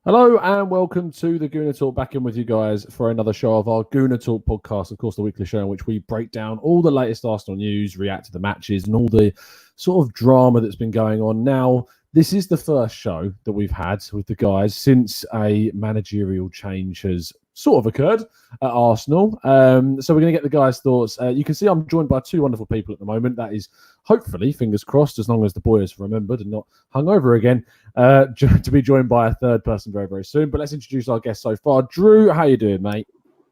Hello and welcome to the Gooner Talk. Back in with you guys for another show of our Gooner Talk podcast, of course, the weekly show in which we break down all the latest Arsenal news, react to the matches, and all the sort of drama that's been going on. Now, this is the first show that we've had with the guys since a managerial change has sort of occurred at Arsenal. So we're going to get the guys' thoughts. You can see I'm joined by two wonderful people at the moment. That is hopefully, fingers crossed, as long as the boys have remembered and not hungover again, to be joined by a third person very, very soon. But let's introduce our guest so far. Drew, how you doing, mate?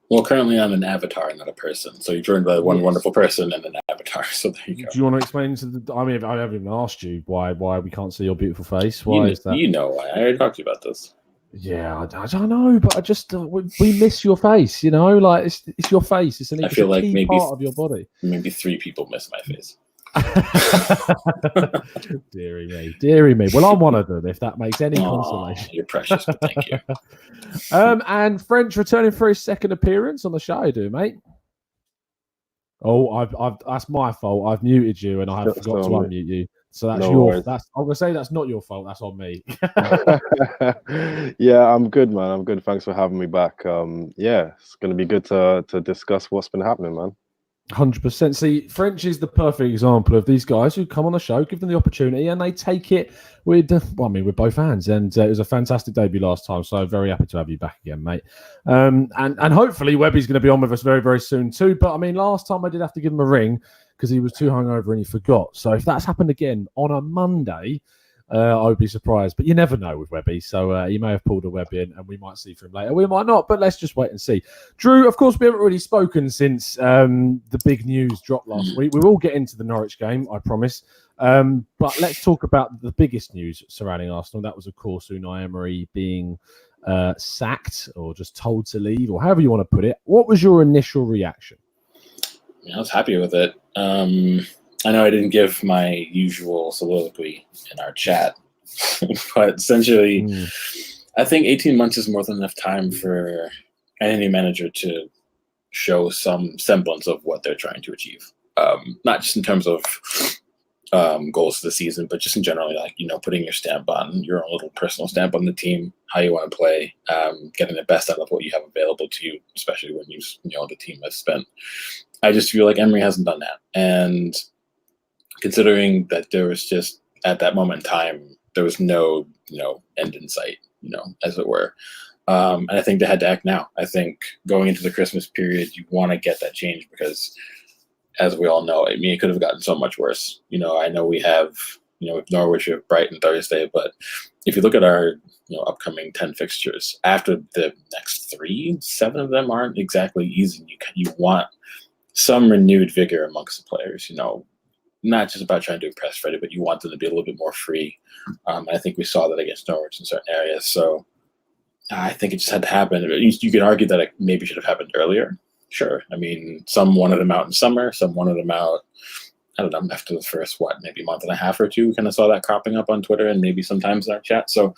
Well, currently I'm an avatar, not a person. So you're joined by one wonderful person and an avatar. So there you go. Do you want to explain to the... I mean, I haven't even asked you why we can't see your beautiful face. Why is that? You know why. I already talked to you about this. Yeah, I don't know, but I just we miss your face, you know, like it's your face. It's I feel like key maybe part of your body. Maybe 3 people miss my face. Deary me. Well, I'm one of them, if that makes any consolation. You're precious, but thank you. And French returning for his second appearance on the show, I do, mate. Oh, I've that's my fault. I've muted you and I have forgot to unmute you. So that's I'm gonna say that's not your fault. That's on me. Yeah, I'm good, man. I'm good. Thanks for having me back. Yeah, it's gonna be good to discuss what's been happening, man. 100%. See, French is the perfect example of these guys who come on the show, give them the opportunity, and they take it with, with both hands. And it was a fantastic debut last time, so very happy to have you back again, mate. And hopefully Webby's going to be on with us very, very soon too. But I mean, last time I did have to give him a ring because he was too hungover and he forgot. So if that's happened again on a Monday, I would be surprised, but you never know with Webby. So he may have pulled a Webby in, and we might see from him later. We might not, but let's just wait and see. Drew, of course, we haven't really spoken since the big news dropped last week. We will get into the Norwich game, I promise. But let's talk about the biggest news surrounding Arsenal. That was, of course, Unai Emery being sacked or just told to leave, or however you want to put it. What was your initial reaction? I was happy with it. I know I didn't give my usual soliloquy in our chat, but essentially, I think 18 months is more than enough time for any manager to show some semblance of what they're trying to achieve. Not just in terms of goals for the season, but just in general, like, putting your stamp on your own little personal stamp on the team, how you want to play, getting the best out of what you have available to you, especially when the team has spent. I just feel like Emery hasn't done that. And considering that there was just, at that moment in time, there was no, end in sight, as it were. And I think they had to act now. I think going into the Christmas period, you want to get that change because, as we all know, it could have gotten so much worse. I know we have, Norwich, we have Brighton Thursday, but if you look at our, upcoming 10 fixtures, after the next 3, 7 of them aren't exactly easy. You want some renewed vigor amongst the players, not just about trying to impress Freddie, but you want them to be a little bit more free. I think we saw that against Norwich in certain areas. So I think it just had to happen. You can argue that it maybe should have happened earlier. Sure. I mean, some wanted them out in summer, some wanted them out, I don't know, after the first, maybe month and a half or two. Kind of saw that cropping up on Twitter and maybe sometimes in our chat. So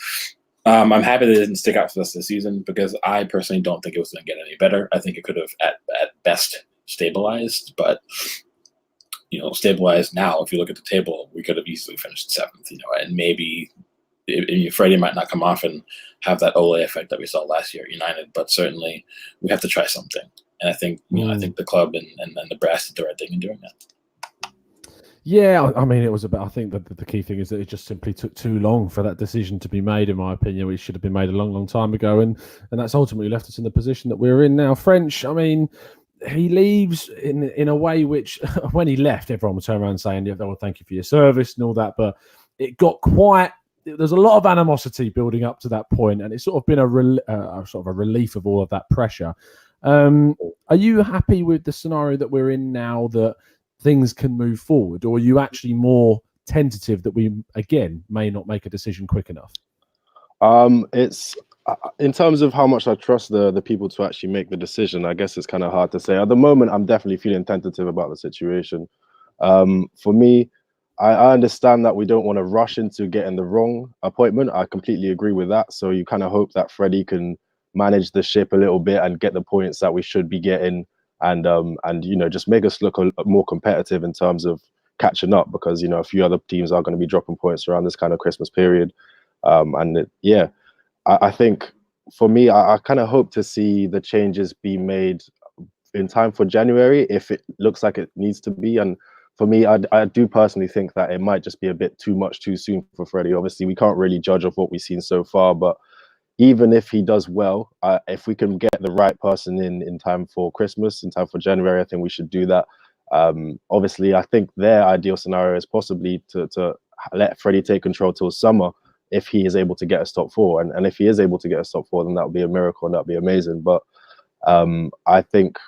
I'm happy that it didn't stick out for us this season because I personally don't think it was going to get any better. I think it could have at best stabilized, but stabilized now. If you look at the table, we could have easily finished 7th, and maybe Freddie might not come off and have that Ole effect that we saw last year at United, but certainly we have to try something. And I think, I think the club and the brass did the right thing in doing that. Yeah, I mean, it was about. I think that the key thing is that it just simply took too long for that decision to be made. In my opinion, which should have been made a long, long time ago, and that's ultimately left us in the position that we're in now. French, I mean, he leaves in a way which, when he left, everyone would turn around saying, "Yeah, well, thank you for your service" and all that. But it got quite. There's a lot of animosity building up to that point, and it's sort of been a sort of a relief of all of that pressure. Are you happy with the scenario that we're in now, that things can move forward, or are you actually more tentative that we again may not make a decision quick enough? It's in terms of how much I trust the people to actually make the decision. I guess it's kind of hard to say. At the moment, I'm definitely feeling tentative about the situation. For me, I understand that we don't want to rush into getting the wrong appointment. I completely agree with that. So you kind of hope that Freddie can manage the ship a little bit and get the points that we should be getting, and just make us look more competitive in terms of catching up, because a few other teams are going to be dropping points around this kind of Christmas period. I think for me, I kind of hope to see the changes be made in time for January if it looks like it needs to be. And for me, I do personally think that it might just be a bit too much too soon for Freddie. Obviously, we can't really judge of what we've seen so far, but even if he does well, if we can get the right person in time for Christmas, in time for January, I think we should do that. Obviously, I think their ideal scenario is possibly to let Freddie take control till summer if he is able to get us top four. And if he is able to get us top four, then that would be a miracle and that would be amazing. But I think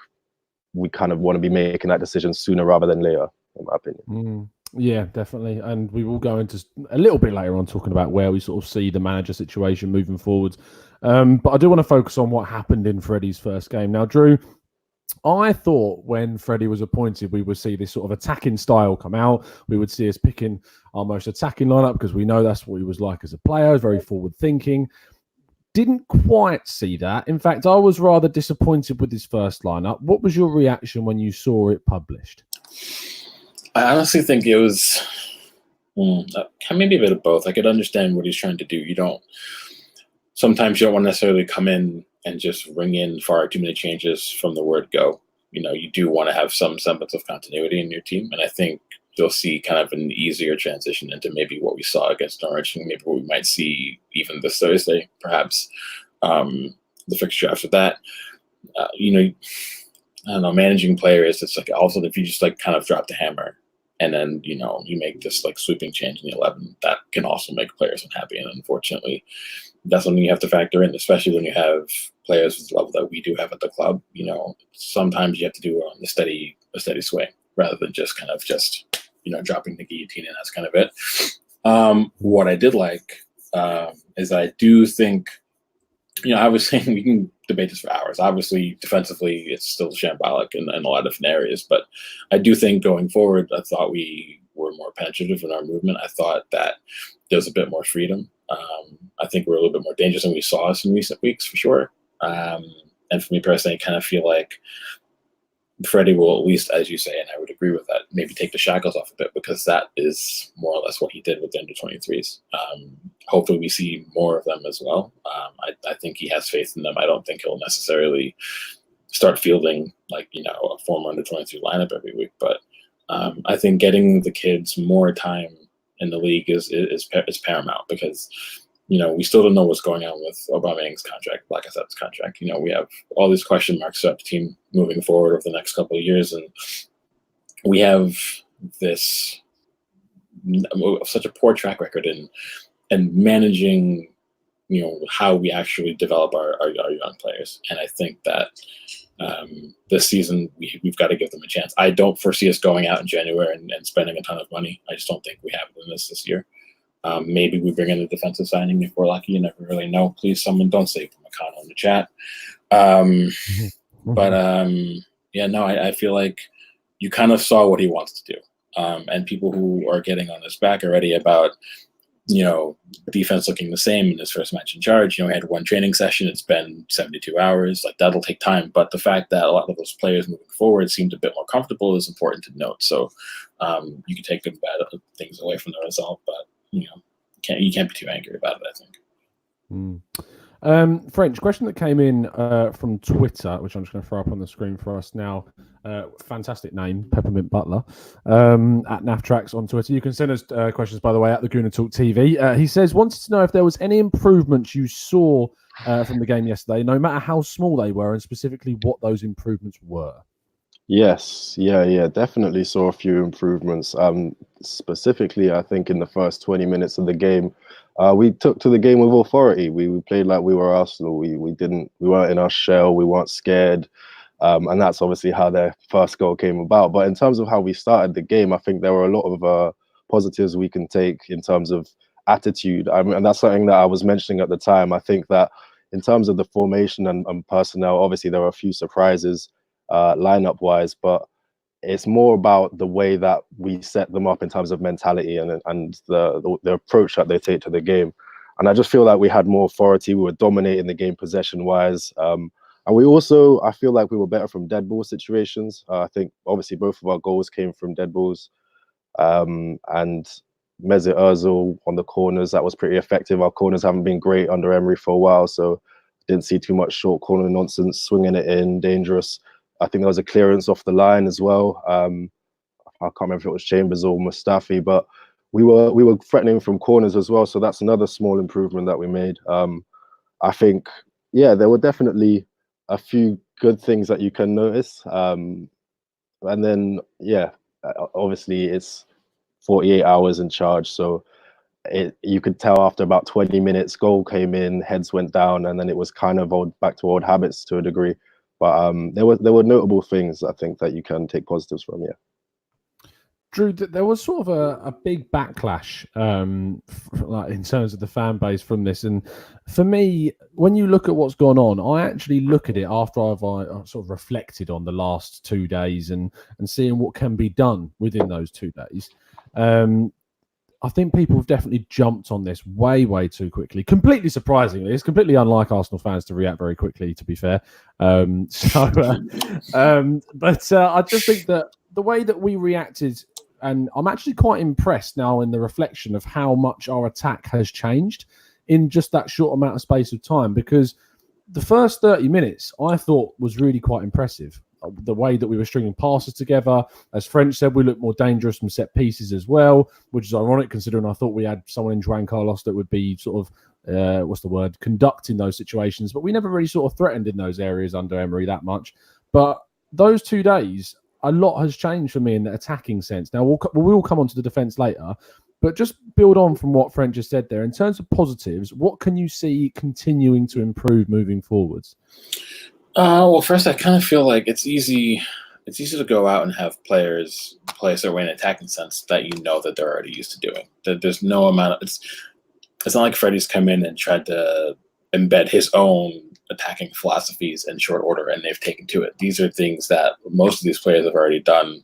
we kind of want to be making that decision sooner rather than later, in my opinion. Yeah, definitely. And we will go into a little bit later on talking about where we sort of see the manager situation moving forward. But I do want to focus on what happened in Freddie's first game. Now, Drew, I thought when Freddie was appointed, we would see this sort of attacking style come out. We would see us picking our most attacking lineup because we know that's what he was like as a player, very forward thinking. Didn't quite see that. In fact, I was rather disappointed with his first lineup. What was your reaction when you saw it published? I honestly think it was maybe a bit of both. I could understand what he's trying to do. Sometimes you don't want to necessarily come in and just ring in far too many changes from the word go. You do want to have some semblance of continuity in your team. And I think you'll see kind of an easier transition into maybe what we saw against Norwich and maybe what we might see even this Thursday, perhaps. The fixture after that, I don't know, managing players, it's like also if you just like kind of drop the hammer and then, you make this like sweeping change in the 11, that can also make players unhappy. And unfortunately, that's something you have to factor in, especially when you have players with the level that we do have at the club. Sometimes you have to do a steady swing rather than just dropping the guillotine, and that's kind of it. What I did like is I do think, I was saying we can debate this for hours. Obviously, defensively, it's still shambolic in a lot of different areas, but I do think going forward, I thought we were more penetrative in our movement. I thought that there was a bit more freedom. I think we're a little bit more dangerous than we saw us in recent weeks, for sure. And for me personally, I kind of feel like Freddie will, at least as you say, and I would agree with that, maybe take the shackles off a bit, because that is more or less what he did with the under-23s. Hopefully we see more of them as well. I think he has faith in them. I don't think he'll necessarily start fielding like, a former under-23 lineup every week, but I think getting the kids more time in the league is paramount, because we still don't know what's going on with Aubameyang's contract, Lacazette's contract. We have all these question marks about the team moving forward over the next couple of years, and we have this such a poor track record in managing, how we actually develop our young players. And I think that this season we've got to give them a chance. I don't foresee us going out in January and spending a ton of money. I just don't think we have it in this year. Maybe we bring in a defensive signing if we're lucky. You never really know. Please, someone don't say McConnell in the chat. I feel like you kind of saw what he wants to do. And people who are getting on his back already about, defense looking the same in his first match in charge. He had one training session. It's been 72 hours. Like, that'll take time. But the fact that a lot of those players moving forward seemed a bit more comfortable is important to note. So you can take good and bad things away from the result, but you can't be too angry about it, I think. French question that came in from Twitter, which I'm just going to throw up on the screen for us now. Fantastic name, Peppermint Butler, at NavTracks on Twitter. You can send us questions, by the way, at the Gooner Talk TV. He says, wanted to know if there was any improvements you saw from the game yesterday, no matter how small they were, and specifically what those improvements were. Yes, yeah, definitely saw a few improvements. Specifically, I think in the first 20 minutes of the game, we took to the game with authority. We played like we were Arsenal. We weren't in our shell. We weren't scared, and that's obviously how their first goal came about. But in terms of how we started the game, I think there were a lot of positives we can take in terms of attitude. And that's something that I was mentioning at the time. I think that in terms of the formation and personnel, obviously there were a few surprises lineup wise, but it's more about the way that we set them up in terms of mentality and the approach that they take to the game. And I just feel like we had more authority. We were dominating the game possession wise, and we also, I feel like we were better from dead ball situations. I think obviously both of our goals came from dead balls, and Mesut Ozil on the corners. That was pretty effective. Our corners haven't been great under Emery for a while, so didn't see too much short corner nonsense, swinging it in, dangerous. I think there was a clearance off the line as well. I can't remember if it was Chambers or Mustafi, but we were threatening from corners as well. So that's another small improvement that we made. I think, yeah, there were definitely a few good things that you can notice. And then, yeah, obviously it's 48 hours in charge. So you could tell after about 20 minutes, goal came in, heads went down, and then it was kind of back to old habits to a degree. But there were notable things, I think, that you can take positives from, yeah. Drew, there was sort of a big backlash like in terms of the fan base from this. And for me, when you look at what's gone on, I actually look at it after I've sort of reflected on the last 2 days and seeing what can be done within those 2 days. I think people have definitely jumped on this way, way too quickly. Completely surprisingly, it's completely unlike Arsenal fans to react very quickly, to be fair. But I just think that the way that we reacted, and I'm actually quite impressed now in the reflection of how much our attack has changed in just that short amount of space of time. Because the first 30 minutes, I thought was really quite impressive. The way that we were stringing passes together. As French said, we looked more dangerous from set pieces as well, which is ironic considering I thought we had someone in Juan Carlos that would be sort of, conducting those situations. But we never really sort of threatened in those areas under Emery that much. But those 2 days, a lot has changed for me in the attacking sense. Now, we'll come on to the defence later, but just build on from what French has said there. In terms of positives, what can you see continuing to improve moving forwards? Well, first, I kind of feel like it's easy to go out and have players play a certain way in an attacking sense that you know that they're already used to doing. That there's no amount of it's not like Freddie's come in and tried to embed his own attacking philosophies in short order and they've taken to it. These are things that most of these players have already done,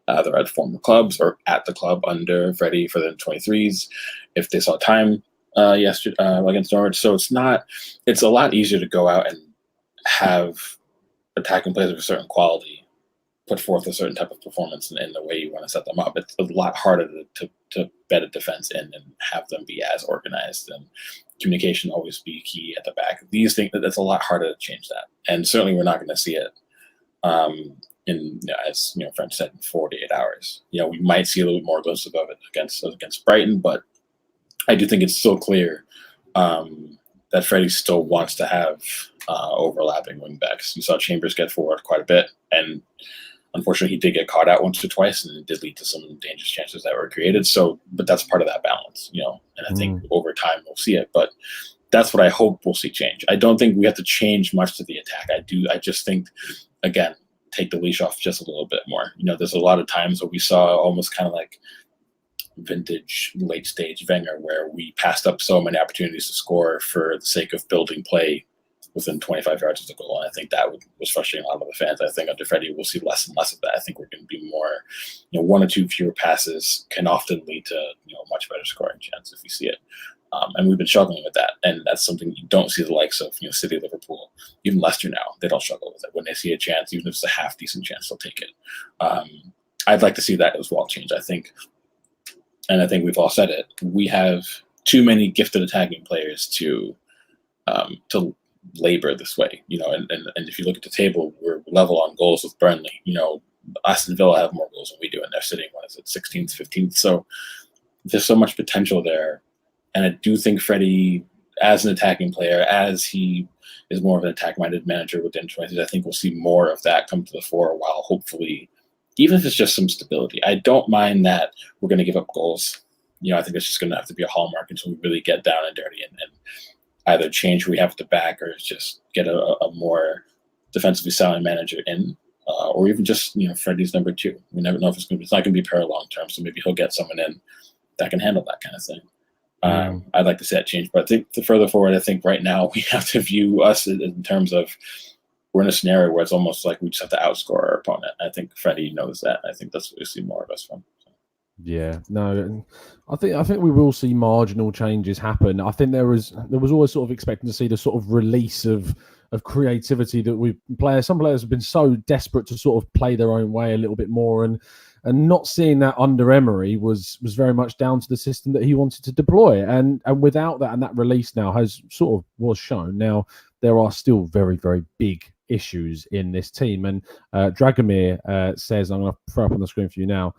either at former clubs or at the club under Freddie for the 23s, if they saw time yesterday against Norwich. So it's a lot easier to go out and have attacking players of a certain quality put forth a certain type of performance in the way you want to set them up. It's a lot harder to bed a defense in and have them be as organized, and communication always be key at the back. These things, that's a lot harder to change that. And certainly we're not going to see it as French said, in 48 hours. We might see a little bit more glimpse of it against Brighton, but I do think it's still clear that Freddie still wants to have overlapping wing backs. You saw Chambers get forward quite a bit, and unfortunately he did get caught out once or twice, and it did lead to some dangerous chances that were created. But that's part of that balance, and I think over time we'll see it, but that's what I hope we'll see change. I don't think we have to change much to the attack. I just think, again, take the leash off just a little bit more. There's a lot of times where we saw almost kind of like vintage late stage Wenger, where we passed up so many opportunities to score for the sake of building play within 25 yards of the goal. And I think that was frustrating a lot of the fans. I think under Freddie, we'll see less and less of that. I think we're going to be more, one or two fewer passes can often lead to, a much better scoring chance if we see it. And we've been struggling with that. And that's something you don't see the likes of, City, Liverpool, even Leicester now. They don't struggle with it. When they see a chance, even if it's a half decent chance, they'll take it. I'd like to see that as well change, I think. And I think we've all said it. We have too many gifted attacking players to labor this way, and if you look at the table, we're level on goals with Burnley. Aston Villa have more goals than we do, and they're sitting, 16th, 15th. So there's so much potential there. And I do think Freddie, as an attacking player, as he is more of an attack-minded manager within 20s, I think we'll see more of that come to the fore, while hopefully, even if it's just some stability, I don't mind that we're going to give up goals. I think it's just going to have to be a hallmark until we really get down and dirty and either change who we have at the back or just get a more defensively sound manager in, or even just, Freddie's number two. We never know if it's not going to be para long term, so maybe he'll get someone in that can handle that kind of thing. I'd like to see that change, but I think the further forward, I think right now we have to view us in terms of we're in a scenario where it's almost like we just have to outscore our opponent. I think Freddie knows that. I think that's what we see more of us from. Yeah, no, I think we will see marginal changes happen. I think there was always sort of expecting to see the sort of release of creativity that some players have been so desperate to sort of play their own way a little bit more, and And not seeing that under Emery was very much down to the system that he wanted to deploy. And without that, and that release now has sort of was shown. Now, there are still very, very big issues in this team. And Dragomir says, I'm going to throw up on the screen for you now,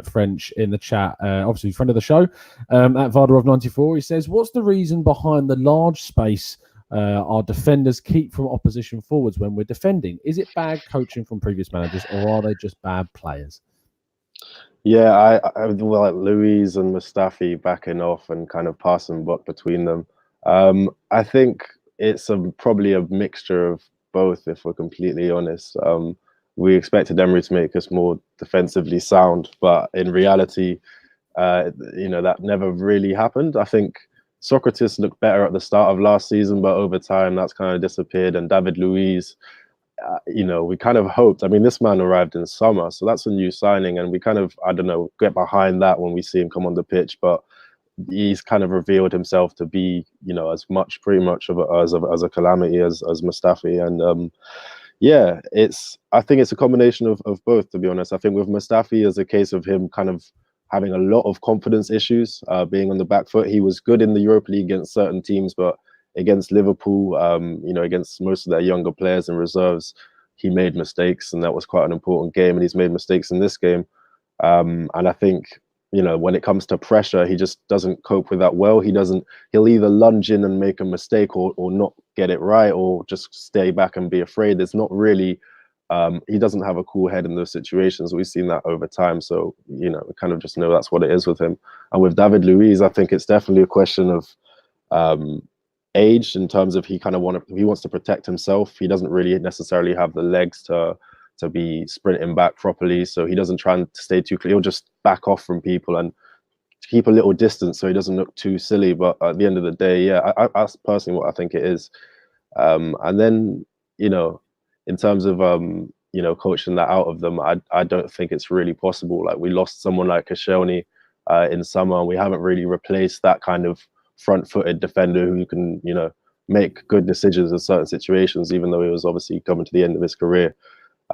French in the chat, obviously friend of the show, at Vardarov94. He says, what's the reason behind the large space our defenders keep from opposition forwards when we're defending? Is it bad coaching from previous managers, or are they just bad players? Yeah, I well, like Louise and Mustafi backing off and kind of passing buck between them. I think it's probably a mixture of both, if we're completely honest. We expected Emery to make us more defensively sound, but in reality, that never really happened. I think Socrates looked better at the start of last season, but over time that's kind of disappeared. And David Luiz, we kind of hoped. I mean, this man arrived in summer, so that's a new signing, and we kind of, I don't know, get behind that when we see him come on the pitch. But he's kind of revealed himself to be, as much, pretty much as a calamity as Mustafi. And I think it's a combination of both, to be honest. I think with Mustafi, it's a case of him kind of having a lot of confidence issues, being on the back foot. He was good in the Europa League against certain teams, but against Liverpool, against most of their younger players and reserves, he made mistakes, and that was quite an important game. And he's made mistakes in this game. And I think, when it comes to pressure, he just doesn't cope with that well. He'll either lunge in and make a mistake or not get it right, or just stay back and be afraid. There's not really, he doesn't have a cool head in those situations. We've seen that over time. So, we kind of just know that's what it is with him. And with David Luiz, I think it's definitely a question of age, in terms of he wants to protect himself. He doesn't really necessarily have the legs to be sprinting back properly, so he doesn't try and stay too clear. He'll just back off from people and keep a little distance so he doesn't look too silly. But at the end of the day, that's personally what I think it is. And then, in terms of coaching that out of them, I don't think it's really possible. Like, we lost someone like Koscielny in summer, and we haven't really replaced that kind of front-footed defender who can, make good decisions in certain situations, even though he was obviously coming to the end of his career.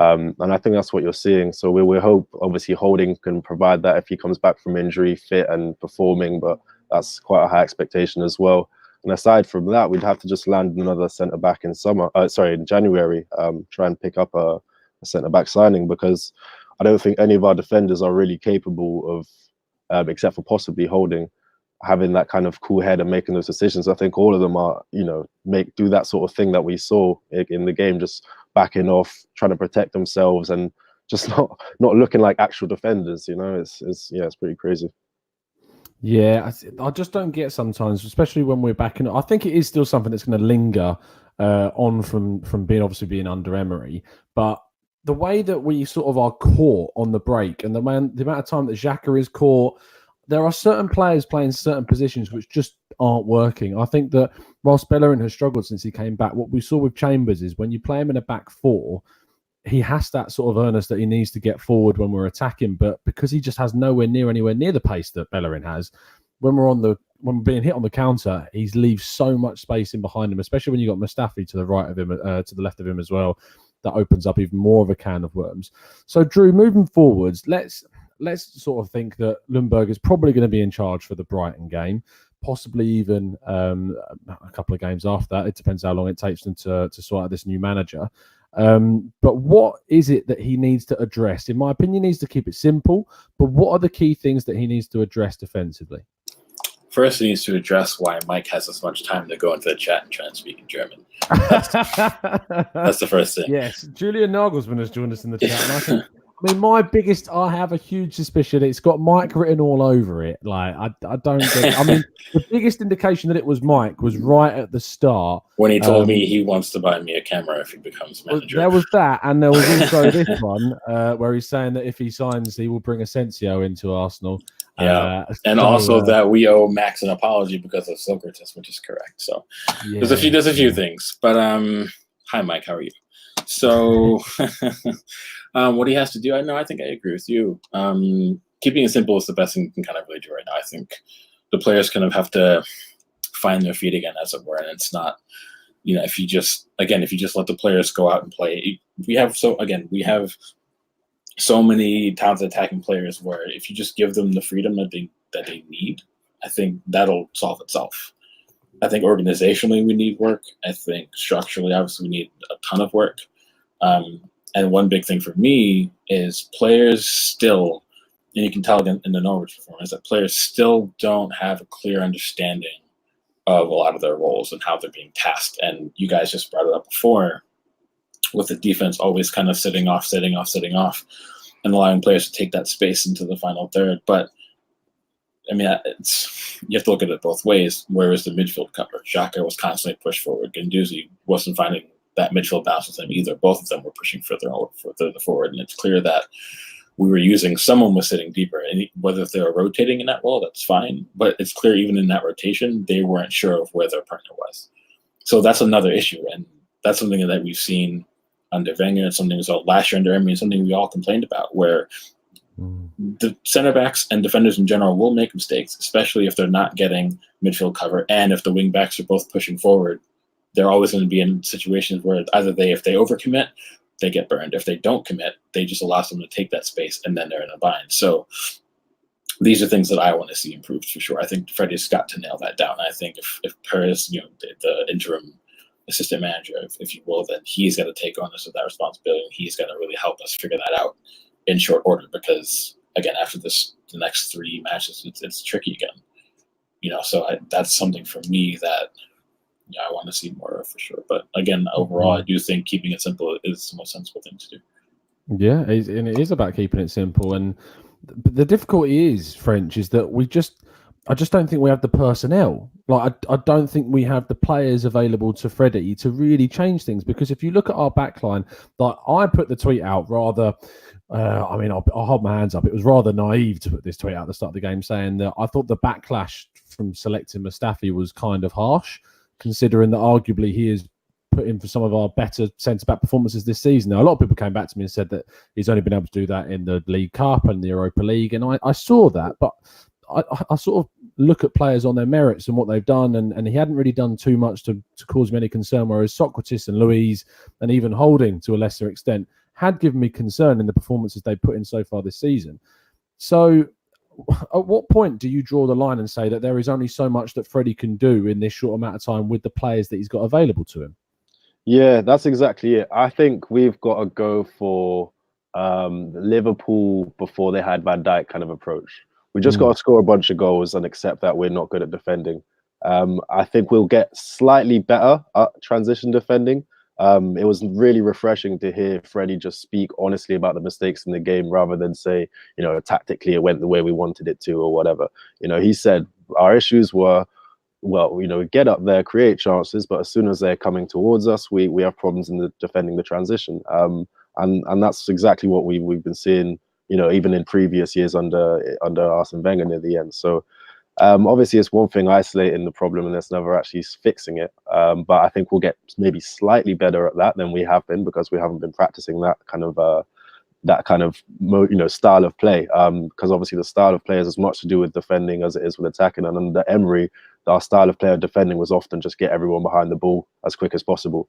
And I think that's what you're seeing. So we hope, obviously, Holding can provide that if he comes back from injury, fit and performing, but that's quite a high expectation as well. And aside from that, we'd have to just land another centre-back in January, try and pick up a centre-back signing, because I don't think any of our defenders are really capable of, except for possibly Holding, having that kind of cool head and making those decisions. I think all of them are, do that sort of thing that we saw in the game, just backing off, trying to protect themselves, and just not looking like actual defenders. It's pretty crazy. Yeah, I just don't get sometimes, especially when we're backing. I think it is still something that's going to linger on from being under Emery, but the way that we sort of are caught on the break, and the amount of time that Xhaka is caught. There are certain players playing certain positions which just aren't working. I think that whilst Bellerin has struggled since he came back, what we saw with Chambers is when you play him in a back four, he has that sort of earnest that he needs to get forward when we're attacking. But because he just has anywhere near the pace that Bellerin has, when we're being hit on the counter, he leaves so much space in behind him, especially when you've got Mustafi to the right of him, to the left of him as well. That opens up even more of a can of worms. So, Drew, moving forwards, let's sort of think that Lundberg is probably going to be in charge for the Brighton game, possibly even a couple of games after that. It depends how long it takes them to sort out this new manager. But what is it that he needs to address? In my opinion, he needs to keep it simple. But what are the key things that he needs to address defensively? First, he needs to address why Mike has as much time to go into the chat and try and speak in German. That's the first thing. Yes, Julian Nagelsmann has joined us in the chat. And I have a huge suspicion it's got Mike written all over it. Like, I don't get it. I mean, the biggest indication that it was Mike was right at the start. When he told me he wants to buy me a camera if he becomes manager. There was that, and there was also this one where he's saying that if he signs, he will bring Asensio into Arsenal. Yeah, and also that we owe Max an apology because of Socrates, which is correct. So there's a few things. But hi, Mike, how are you? So what he has to do, I think I agree with you. Keeping it simple is the best thing you can kind of really do right now. I think the players kind of have to find their feet again, as it were, and it's not, if you just let the players go out and play. We have so many talented attacking players where if you just give them the freedom that they need, I think that'll solve itself. I think organizationally we need work. I think structurally, obviously, we need a ton of work. And one big thing for me is players still, and you can tell again in the Norwich performance, that players still don't have a clear understanding of a lot of their roles and how they're being tasked. And you guys just brought it up before, with the defense always kind of sitting off, and allowing players to take that space into the final third. But I mean, you have to look at it both ways. Where is the midfield cover? Xhaka was constantly pushed forward. Guendouzi wasn't finding that midfield balance with him either. Both of them were pushing further forward, and it's clear that we were using someone was sitting deeper, and whether they were rotating in that role, that's fine. But it's clear even in that rotation, they weren't sure of where their partner was. So that's another issue, and that's something that we've seen under Wenger, and something we saw last year under Emery, and something we all complained about, where the center backs and defenders in general will make mistakes, especially if they're not getting midfield cover, and if the wing backs are both pushing forward. They're always going to be in situations where either if they overcommit, they get burned. If they don't commit, they just allow them to take that space, and then they're in a bind. So these are things that I want to see improved for sure. I think Freddie's got to nail that down. I think if Perez, the interim assistant manager, if you will, then he's got to take on that responsibility, and he's got to really help us figure that out in short order, because again, after the next 3 matches, it's tricky again. So that's something for me that I want to see more of for sure. But again, overall, I do think keeping it simple is the most sensible thing to do. Yeah, and it is about keeping it simple. And the difficulty is, French, is that I just don't think we have the personnel. Like, I don't think we have the players available to Freddie to really change things. Because if you look at our backline, like I put the tweet out rather, I'll hold my hands up. It was rather naive to put this tweet out at the start of the game, saying that I thought the backlash from selecting Mustafi was kind of harsh, considering that arguably he is put in for some of our better centre-back performances this season. Now, a lot of people came back to me and said that he's only been able to do that in the League Cup and the Europa League, and I saw that, but I sort of look at players on their merits and what they've done, and he hadn't really done too much to cause me any concern, whereas Socrates and Louise, and even Holding to a lesser extent, had given me concern in the performances they've put in so far this season. So at what point do you draw the line and say that there is only so much that Freddie can do in this short amount of time with the players that he's got available to him? Yeah, that's exactly it. I think we've got to go for Liverpool before they had Van Dijk kind of approach. We just got to score a bunch of goals and accept that we're not good at defending. I think we'll get slightly better at transition defending. It was really refreshing to hear Freddie just speak honestly about the mistakes in the game, rather than say, tactically it went the way we wanted it to or whatever. He said our issues were, we get up there, create chances, but as soon as they're coming towards us, we have problems in defending the transition. And that's exactly what we've been seeing, even in previous years under Arsene Wenger near the end. So obviously it's one thing isolating the problem and there's never actually fixing it. But I think we'll get maybe slightly better at that than we have been, because we haven't been practicing that kind of style of play. Because obviously the style of play has as much to do with defending as it is with attacking. And under Emery, our style of play of defending was often just get everyone behind the ball as quick as possible.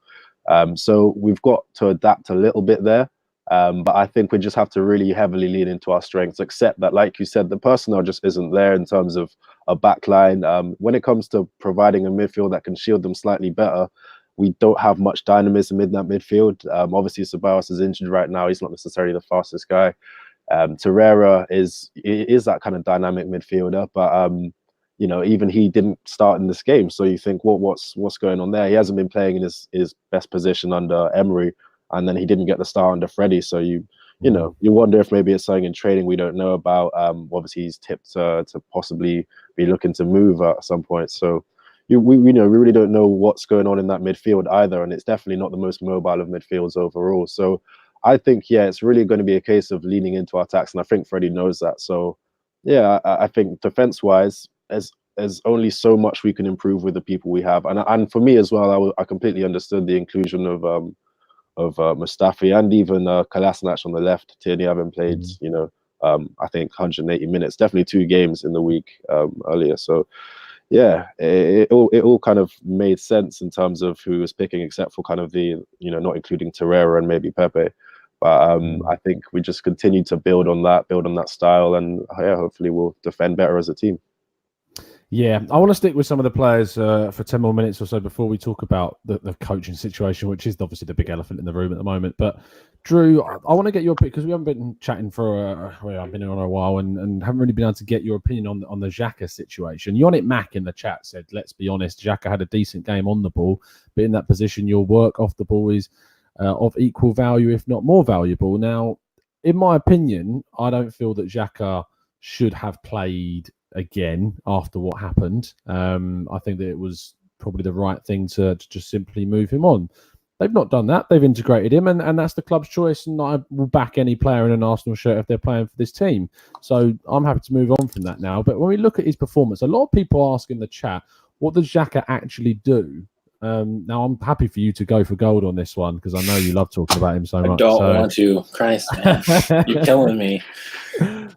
So we've got to adapt a little bit there. But I think we just have to really heavily lean into our strengths, accept that, like you said, the personnel just isn't there in terms of a backline. When it comes to providing a midfield that can shield them slightly better, we don't have much dynamism in that midfield. Obviously, Ceballos is injured right now. He's not necessarily the fastest guy. Torreira is that kind of dynamic midfielder, but even he didn't start in this game. So you think, well, what's going on there? He hasn't been playing in his best position under Emery, and then he didn't get the start under Freddie. So you wonder if maybe it's something in training we don't know about. Obviously, he's tipped to possibly be looking to move at some point. So we really don't know what's going on in that midfield either, and it's definitely not the most mobile of midfields overall. So I think, it's really going to be a case of leaning into our attacks, and I think Freddie knows that. So I think defense-wise, there's only so much we can improve with the people we have, and for me as well, I completely understood the inclusion of Mustafi and even Kolasinac on the left. Tierney haven't played, I think 180 minutes, definitely 2 games in the week earlier. So it all kind of made sense in terms of who was picking, except for kind of the, not including Torreira and maybe Pepe. But I think we just continue to build on that style, and yeah, hopefully we'll defend better as a team. Yeah, I want to stick with some of the players for 10 more minutes or so before we talk about the coaching situation, which is obviously the big elephant in the room at the moment. But Drew, I want to get your pick because we haven't been chatting for I've been here on a while and haven't really been able to get your opinion on the Xhaka situation. Yonic Mack in the chat said, let's be honest, Xhaka had a decent game on the ball, but in that position, your work off the ball is of equal value, if not more valuable. Now, in my opinion, I don't feel that Xhaka should have played again after what happened. I think that it was probably the right thing to just simply move him on. They've not done that. They've integrated him, and that's the club's choice. And I will back any player in an Arsenal shirt if they're playing for this team. So I'm happy to move on from that now. But when we look at his performance, a lot of people ask in the chat, what does Xhaka actually do? Now, I'm happy for you to go for gold on this one because I know you love talking about him so much. I don't want to. Christ, man. You're killing me.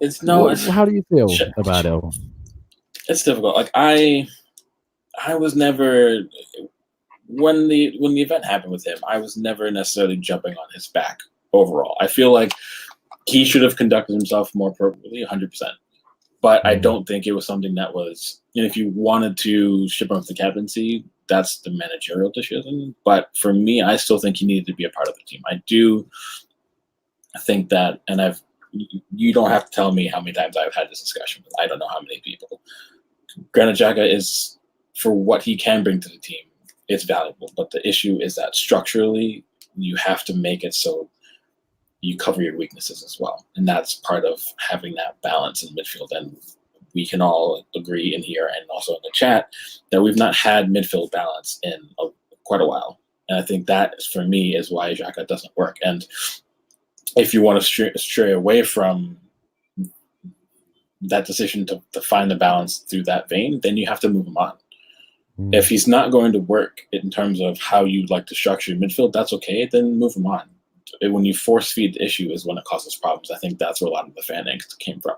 It's no. How do you feel about it? It's difficult. Like I was never when the event happened with him. I was never necessarily jumping on his back overall. I feel like he should have conducted himself more appropriately, 100%. But I don't think it was something that was. If you wanted to ship him off the captaincy, that's the managerial decision. But for me, I still think he needed to be a part of the team. I do think that, and you don't have to tell me how many times I've had this discussion with I don't know how many people. Granted, Xhaka is, for what he can bring to the team, it's valuable. But the issue is that structurally, you have to make it so you cover your weaknesses as well. And that's part of having that balance in midfield. And we can all agree in here and also in the chat that we've not had midfield balance in quite a while. And I think that, for me, is why Xhaka doesn't work. And if you want to stray away from that decision to find the balance through that vein, then you have to move him on. If he's not going to work in terms of how you'd like to structure your midfield, that's okay, then move him on. When you force feed the issue is when it causes problems. I think that's where a lot of the fan angst came from.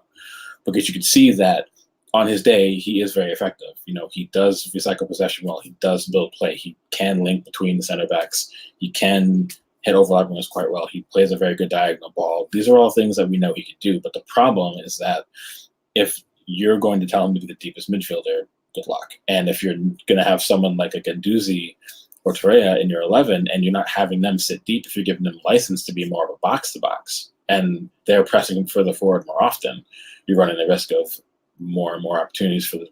Because you can see that on his day, he is very effective. He does recycle possession well. He does build play. He can link between the center backs. He can hit overlapping wingers quite well. He plays a very good diagonal ball. These are all things that we know he can do. But the problem is that if you're going to tell him to be the deepest midfielder, good luck. And if you're going to have someone like a Guendouzi or Torreira in your 11 and you're not having them sit deep, if you're giving them license to be more of a box-to-box and they're pressing further forward more often, you're running the risk of more and more opportunities for the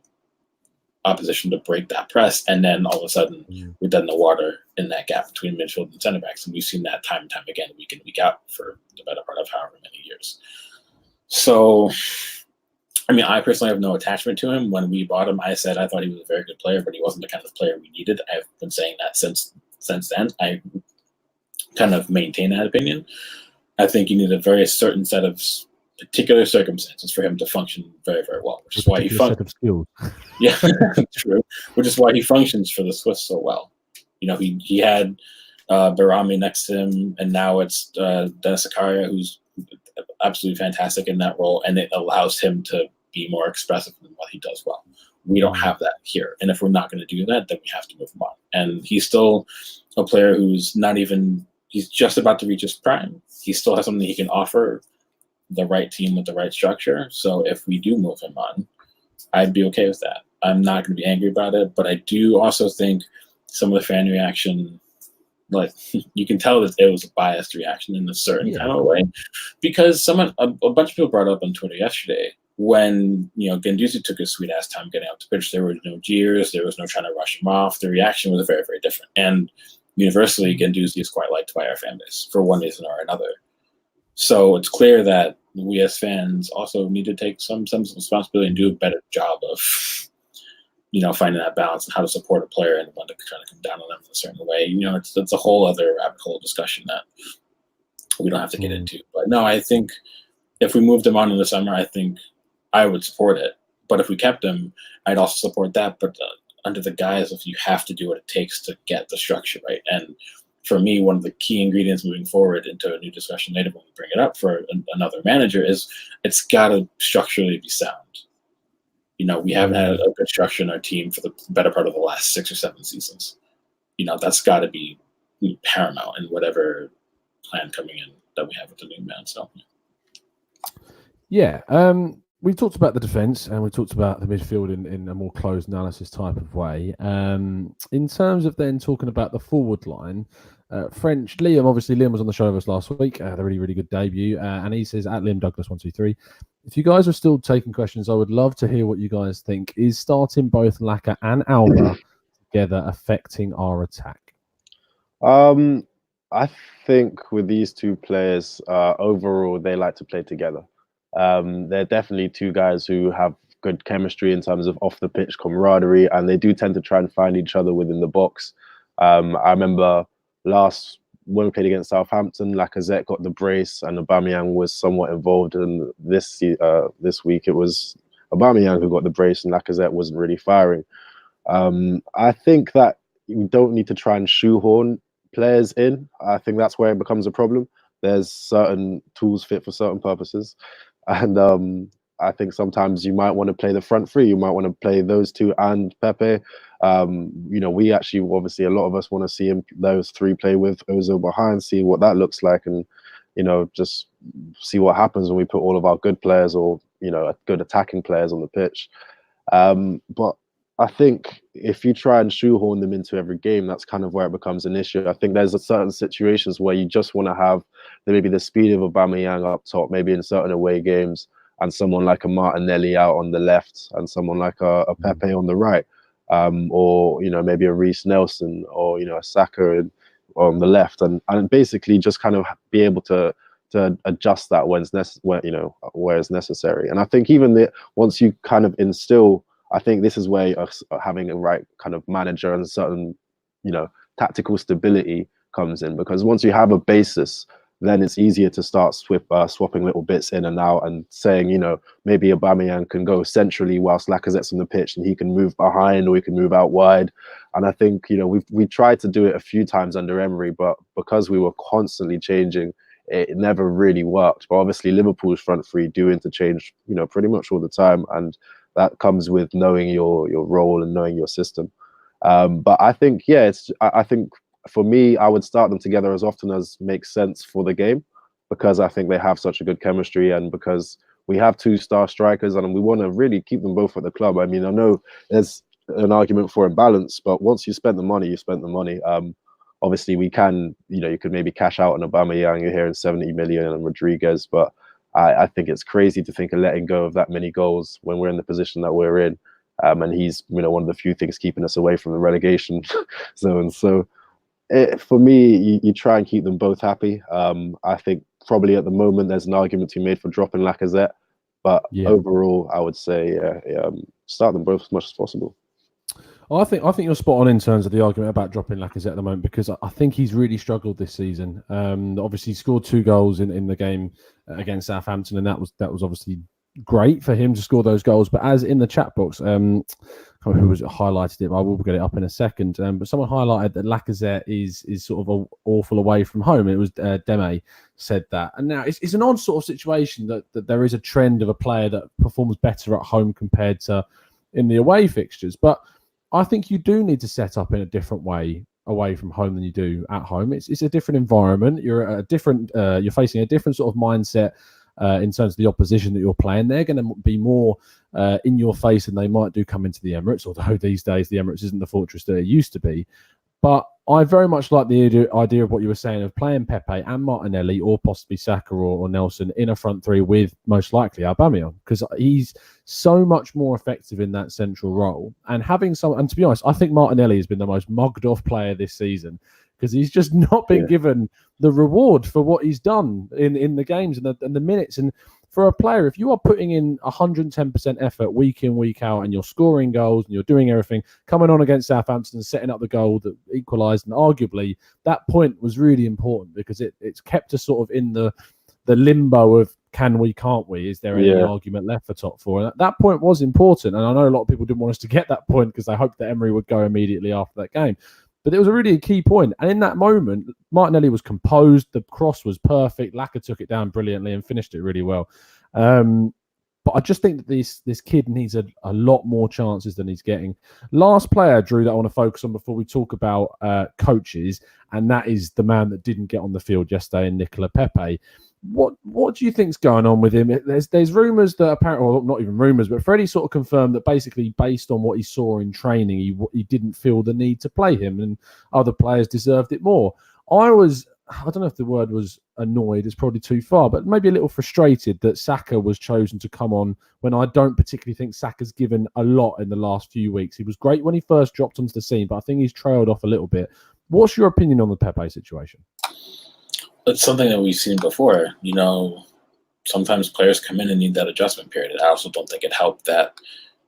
opposition to break that press, and then all of a sudden we're dead in the water in that gap between midfield and center backs. And we've seen that time and time again, week in, week out, for the better part of however many years. So, I personally have no attachment to him. When we bought him, I said I thought he was a very good player, but he wasn't the kind of player we needed. I've been saying that since then. I kind of maintain that opinion. I think you need a very certain set of particular circumstances for him to function very, very well, which is why he functions. Yeah, true. Which is why he functions for the Swiss so well. He had Barami next to him, and now it's Dennis Zakaria, who's absolutely fantastic in that role, and it allows him to be more expressive in what he does well. We don't have that here, and if we're not going to do that, then we have to move him on. And he's still a player who's he's just about to reach his prime. He still has something he can offer the right team with the right structure. So if we do move him on, I'd be okay with that. I'm not going to be angry about it, but I do also think some of the fan reaction, like you can tell that it was a biased reaction in a certain kind of way, because a bunch of people brought up on Twitter yesterday when Guendouzi took his sweet ass time getting out to pitch. There were no jeers, there was no trying to rush him off. The reaction was very, very different, and universally, Guendouzi is quite liked by our fan base for one reason or another. So it's clear that we as fans also need to take some responsibility and do a better job of finding that balance and how to support a player and when to try to come down on them in a certain way. It's a whole other rabbit hole discussion that we don't have to get into. But no, I think if we moved him on in the summer, I think I would support it. But if we kept him, I'd also support that. But under the guise of you have to do what it takes to get the structure right. And for me, one of the key ingredients moving forward into a new discussion later when we bring it up for another manager is it's got to structurally be sound. We haven't had a good structure in our team for the better part of the last 6 or 7 seasons. That's got to be paramount in whatever plan coming in that we have with the new man. So yeah, we talked about the defence and we talked about the midfield in a more closed analysis type of way. In terms of then talking about the forward line, French, Liam was on the show with us last week. Had a really, really good debut. And he says, at Liam Douglas 123, if you guys are still taking questions, I would love to hear what you guys think. Is starting both Xhaka and Alba together affecting our attack? I think with these two players, overall, they like to play together. They're definitely two guys who have good chemistry in terms of off the pitch camaraderie, and they do tend to try and find each other within the box. I remember when we played against Southampton, Lacazette got the brace and Aubameyang was somewhat involved. And this week it was Aubameyang who got the brace and Lacazette wasn't really firing. I think that we don't need to try and shoehorn players in. I think that's where it becomes a problem. There's certain tools fit for certain purposes. And I think sometimes you might want to play the front three. You might want to play those two and Pepe. We actually, obviously, a lot of us want to see those three play with Ozil behind, see what that looks like, and just see what happens when we put all of our good players or good attacking players on the pitch. But I think if you try and shoehorn them into every game, that's kind of where it becomes an issue. I think there's certain situations where you just want to have maybe the speed of Aubameyang up top, maybe in certain away games, and someone like a Martinelli out on the left, and someone like a Pepe on the right, or maybe a Reece Nelson, or a Xhaka on the left, and basically just kind of be able to adjust that where it's necessary. And I think even once you kind of instill, I think this is where having a right kind of manager and certain, tactical stability comes in, because once you have a basis, then it's easier to start swapping little bits in and out and saying, maybe Aubameyang can go centrally whilst Lacazette's on the pitch and he can move behind or he can move out wide. And I think, we tried to do it a few times under Emery, but because we were constantly changing, it never really worked. But obviously Liverpool's front three do interchange, pretty much all the time. And that comes with knowing your role and knowing your system. But I think, I think for me, I would start them together as often as makes sense for the game, because I think they have such a good chemistry, and because we have two star strikers and we want to really keep them both at the club. I mean, I know there's an argument for imbalance, but once you spent the money, you spent the money. Obviously, we can, you could maybe cash out on Aubameyang, you're hearing 70 million, and Rodriguez, but I think it's crazy to think of letting go of that many goals when we're in the position that we're in. And he's, one of the few things keeping us away from the relegation zone. So for me, you try and keep them both happy. I think probably at the moment there's an argument to be made for dropping Lacazette, but overall, I would say start them both as much as possible. I think you're spot on in terms of the argument about dropping Lacazette at the moment, because I think he's really struggled this season. Obviously, he scored 2 goals in the game against Southampton, and that was obviously great for him to score those goals. But as in the chat box, who was it highlighted it? I will get it up in a second. But someone highlighted that Lacazette is sort of awful away from home. It was Deme said that, and now it's an odd sort of situation that there is a trend of a player that performs better at home compared to in the away fixtures, but I think you do need to set up in a different way away from home than you do at home. It's a different environment. You're facing a different sort of mindset in terms of the opposition that you're playing. They're going to be more in your face than they might do come into the Emirates, although these days the Emirates isn't the fortress that it used to be. But I very much like the idea of what you were saying of playing Pepe and Martinelli, or possibly Xhaka or Nelson in a front three with most likely Aubameyang, because he's so much more effective in that central role. And to be honest, I think Martinelli has been the most mugged off player this season, because he's just not been given the reward for what he's done in the games and the minutes. And for a player, if you are putting in 110% effort week in, week out, and you're scoring goals and you're doing everything, coming on against Southampton and setting up the goal that equalised, and arguably that point was really important, because it's kept us sort of in the limbo of can we, can't we? Is there any argument left for top four? And that point was important. And I know a lot of people didn't want us to get that point because they hoped that Emery would go immediately after that game. But it was a really key point. And in that moment, Martinelli was composed. The cross was perfect. Laka took it down brilliantly and finished it really well. But I just think that this kid needs a lot more chances than he's getting. Last player, Drew, that I want to focus on before we talk about coaches, and that is the man that didn't get on the field yesterday, in Nicola Pepe. What do you think's going on with him? There's rumours that apparently, or not even rumours, but Freddie sort of confirmed that basically based on what he saw in training, he didn't feel the need to play him, and other players deserved it more. I don't know if the word was annoyed, it's probably too far, but maybe a little frustrated that Xhaka was chosen to come on when I don't particularly think Saka's given a lot in the last few weeks. He was great when he first dropped onto the scene, but I think he's trailed off a little bit. What's your opinion on the Pepe situation? It's something that we've seen before. Sometimes players come in and need that adjustment period. I also don't think it helped that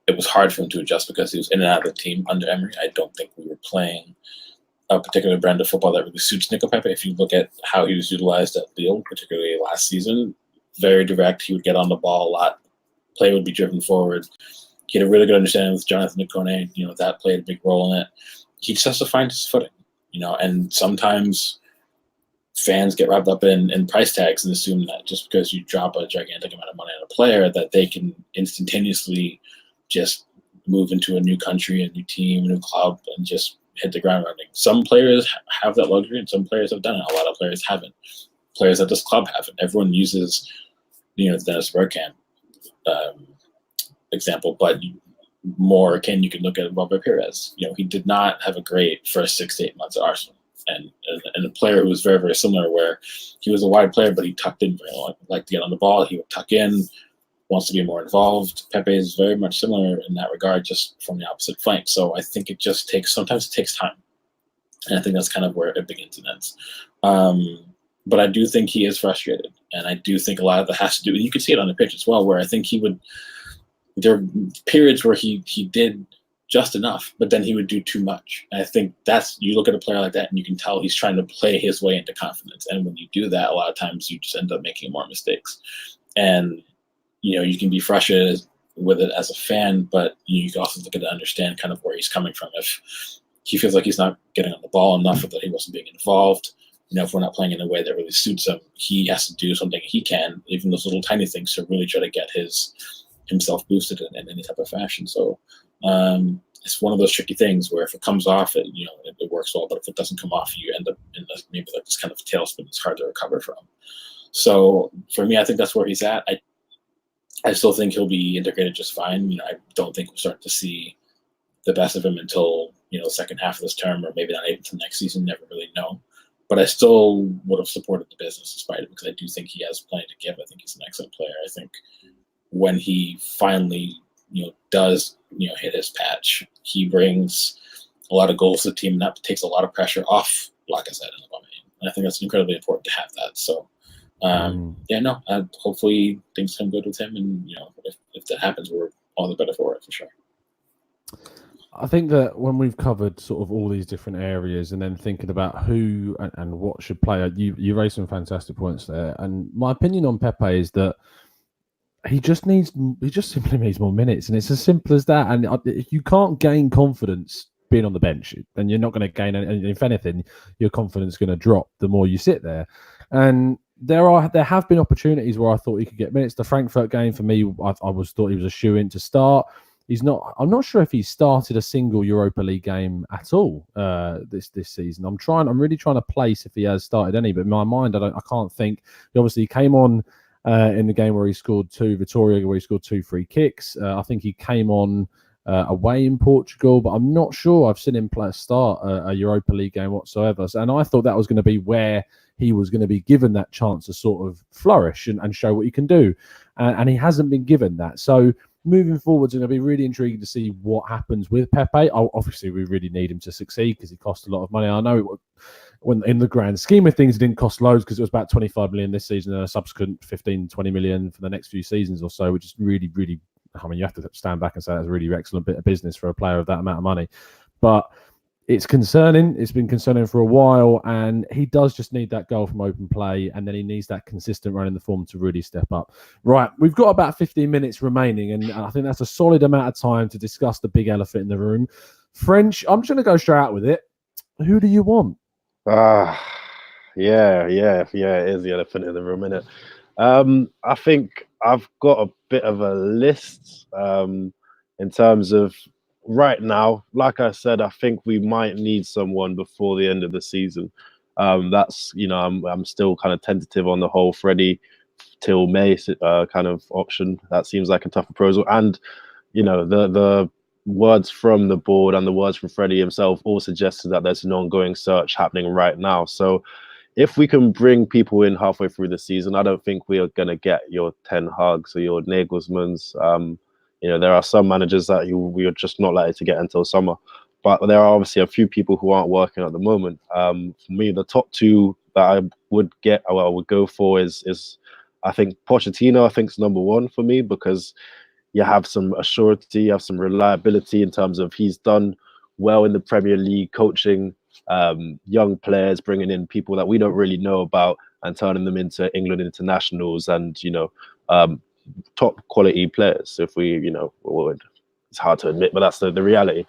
it was hard for him to adjust because he was in and out of the team under Emery. I don't think we were playing a particular brand of football that really suits Nico Pepe. If you look at how he was utilized at Lille, particularly last season, very direct. He would get on the ball a lot. Play would be driven forward. He had a really good understanding with Jonathan Ikone. That played a big role in it. He just has to find his footing, and sometimes fans get wrapped up in price tags and assume that just because you drop a gigantic amount of money on a player that they can instantaneously just move into a new country, a new team, a new club, and just hit the ground running. Some players have that luxury and some players have done it. A lot of players haven't. Players at this club haven't. Everyone uses, the Dennis Bergkamp example, but more you can look at Robert Pires. He did not have a great first 6 to 8 months at Arsenal. And a player who was very, very similar, where he was a wide player, but he tucked in very long. Liked to get on the ball. He would tuck in, wants to be more involved. Pepe is very much similar in that regard, just from the opposite flank. So I think sometimes it takes time. And I think that's kind of where it begins and ends. But I do think he is frustrated. And I do think a lot of that has to do, and you can see it on the pitch as well, where I think there are periods where he did just enough, but then he would do too much. And I think you look at a player like that and you can tell he's trying to play his way into confidence. And when you do that, a lot of times you just end up making more mistakes. And, you can be frustrated with it as a fan, but you can also look at it to understand kind of where he's coming from. If he feels like he's not getting on the ball enough or that he wasn't being involved, if we're not playing in a way that really suits him, he has to do something he can, even those little tiny things, to really try to get himself boosted in any type of fashion. So it's one of those tricky things where if it comes off, it works well, but if it doesn't come off, you end up in maybe like this kind of tailspin it's hard to recover from. So for me, I think that's where he's at. I still think he'll be integrated just fine. I don't think we'll start to see the best of him until, the second half of this term, or maybe not even until next season, never really know. But I still would have supported the business despite it, because I do think he has plenty to give. I think he's an excellent player. I think when he finally, does, hit his patch, he brings a lot of goals to the team, and that takes a lot of pressure off Lacazette and Aubameyang. And I think that's incredibly important to have that. So, hopefully things come good with him, and if that happens, we're all the better for it, for sure. I think that when we've covered sort of all these different areas and then thinking about who and what should play, you raised some fantastic points there. And my opinion on Pepe is that he just simply needs more minutes, and it's as simple as that. And if you can't gain confidence being on the bench, then you're not going to gain any. And if anything, your confidence is going to drop the more you sit there. And there have been opportunities where I thought he could get minutes. The Frankfurt game for me, I thought he was a shoo-in to start. He's not. I'm not sure if he started a single Europa League game at all this season. I'm really trying to place if he has started any, but in my mind, I can't think. He obviously came on in the game where he scored Vitória, where he scored 2 free kicks. I think he came on away in Portugal, but I'm not sure I've seen him start a Europa League game whatsoever. And I thought that was going to be where he was going to be given that chance to sort of flourish and show what he can do. And he hasn't been given that. So moving forward, it's going to be really intriguing to see what happens with Pepe. Obviously, we really need him to succeed because he costs a lot of money. I know when in the grand scheme of things, it didn't cost loads because it was about 25 million this season and a subsequent 15, 20 million for the next few seasons or so, which is really, really, you have to stand back and say that's a really excellent bit of business for a player of that amount of money. But it's concerning. It's been concerning for a while, and he does just need that goal from open play, and then he needs that consistent run in the form to really step up. Right, we've got about 15 minutes remaining, and I think that's a solid amount of time to discuss the big elephant in the room. French, I'm just going to go straight out with it. Who do you want? Yeah, it is the elephant in the room, isn't it? I think I've got a bit of a list in terms of right now. Like I said, I think we might need someone before the end of the season. That's, I'm still kind of tentative on the whole Freddie till May kind of option. That seems like a tough proposal. And, the words from the board and the words from Freddie himself all suggested that there's an ongoing search happening right now. So if we can bring people in halfway through the season, I don't think we are going to get your Ten Hags or your Nagelsmanns. There are some managers that we are just not likely to get until summer. But there are obviously a few people who aren't working at the moment. For me, the top two that I would go for is I think Pochettino, I think, is number one for me, because you have some assurity, you have some reliability in terms of he's done well in the Premier League, coaching young players, bringing in people that we don't really know about and turning them into England internationals and, top quality players. If we, it's hard to admit, but that's the reality.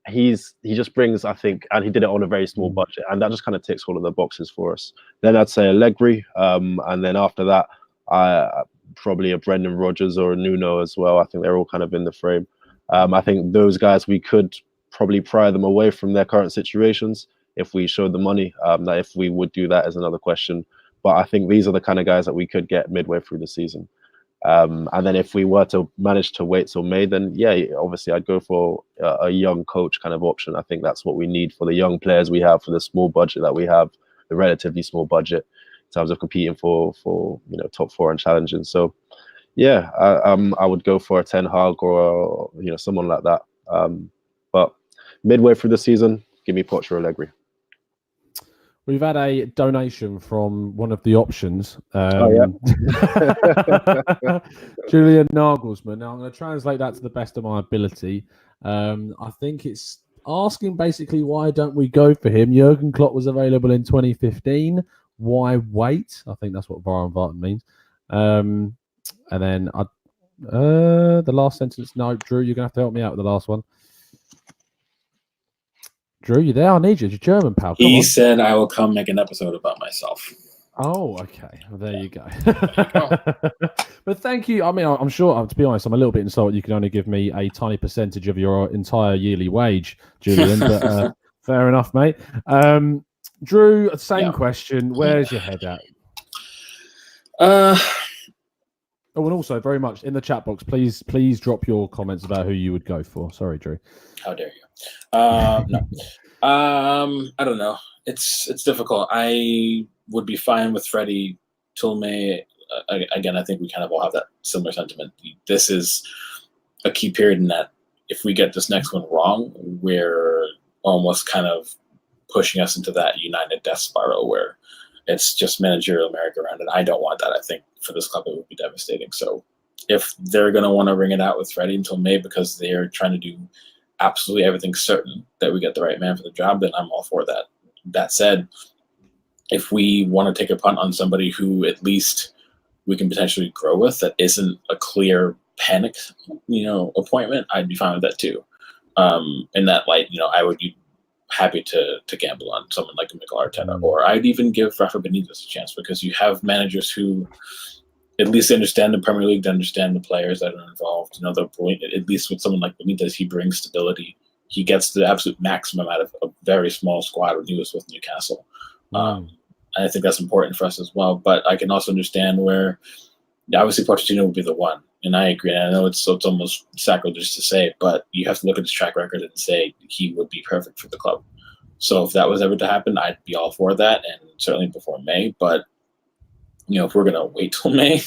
He just brings, I think, and he did it on a very small budget, and that just kind of ticks all of the boxes for us. Then I'd say Allegri, and then after that, probably a Brendan Rodgers or a Nuno as well. I think they're all kind of in the frame. I think those guys, we could probably pry them away from their current situations if we showed the money. That if we would do that is another question. But I think these are the kind of guys that we could get midway through the season. And then if we were to manage to wait till May, then yeah, obviously I'd go for a young coach kind of option. I think that's what we need for the young players we have, for the small budget that we have, the relatively small budget in terms of competing for top four and challenging. So yeah, I would go for a Ten Hag or someone like that. But midway through the season, give me Poch or Allegri. We've had a donation from one of the options. Julian Nagelsmann. Now, I'm going to translate that to the best of my ability. I think it's asking basically, why don't we go for him? Jurgen Klopp was available in 2015. Why wait? I think that's what Warren Vartan means. And then the last sentence. No, Drew, you're going to have to help me out with the last one. Drew, you there? I need you. You're German, pal. He said, I will come make an episode about myself. Oh, okay. Well, there you go. But thank you. I mean, I'm sure, to be honest, I'm a little bit insulted you can only give me a tiny percentage of your entire yearly wage, Julian. But fair enough, mate. Drew, same question. Where's your head at? Oh, and also, very much in the chat box, please drop your comments about who you would go for. Sorry, Drew. How dare you? No. I don't know. It's difficult. I would be fine with Freddie till May. Again, I think we kind of all have that similar sentiment. This is a key period in that if we get this next one wrong, we're almost kind of pushing us into that United death spiral where it's just managerial merry-go-round, and I don't want that. I think for this club it would be devastating. So if they're going to want to ring it out with Freddie until May because they're trying to do absolutely everything certain that we get the right man for the job, then I'm all for that. That said, if we want to take a punt on somebody who at least we can potentially grow with, that isn't a clear panic, appointment, I'd be fine with that too. In that light, I would be happy to gamble on someone like Mikel Arteta, or I'd even give Rafa Benitez a chance, because you have managers who at least understand the Premier League, to understand the players that are involved. The point, at least with someone like Benitez, he brings stability. He gets the absolute maximum out of a very small squad when he was with Newcastle. And I think that's important for us as well. But I can also understand where, obviously, Pochettino would be the one. And I agree. And I know it's almost sacrilegious to say, but you have to look at his track record and say he would be perfect for the club. So if that was ever to happen, I'd be all for that, and certainly before May. But if we're going to wait till May,